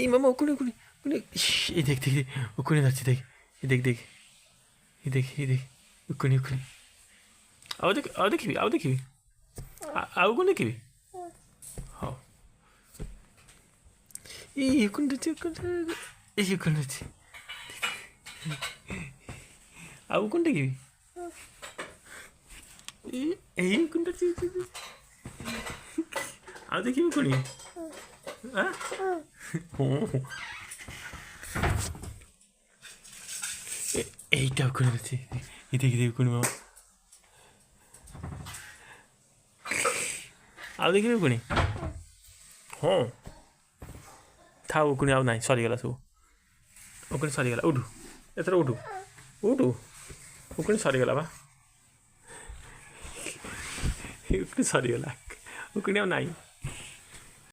এই মামা ওখানে ওখানে ওখানে এই দেখ দেখ দেখ, ওখানে যাচ্ছে দেখ, এই দেখ দেখ, এই দেখ এই দেখ, ওখানে ওখানে আও দেখিবি ଆଉ କ'ଣ ଦେଖିବି? ହଉ ଏଇ କ'ଣ ଅଛି ଏଇ କ'ଣ ଅଛି ଆଉ କ'ଣ ଦେଖିବି? ଏଇ କ'ଣ ଅଛି ଆଉ ଦେଖିବି କ'ଣ? এইটাও କ'ଣ ଅଛି ଏ ଦେଖି ଦେବି କ'ଣ ମାମା ଆଉ ଦେଖିବି ପୁଣି? ହଁ ଥାଉ ପୁଣି ଆଉ ନାହିଁ, ସରିଗଲା ସବୁ, ପୁଣି ସରିଗଲା। ଉଠୁ ଏଥର ଉଠୁ ଉଠୁ, ପୁଣି ସରିଗଲା ବା, ପୁଣି ସରିଗଲା, ପୁଣି ଆଉ ନାହିଁ।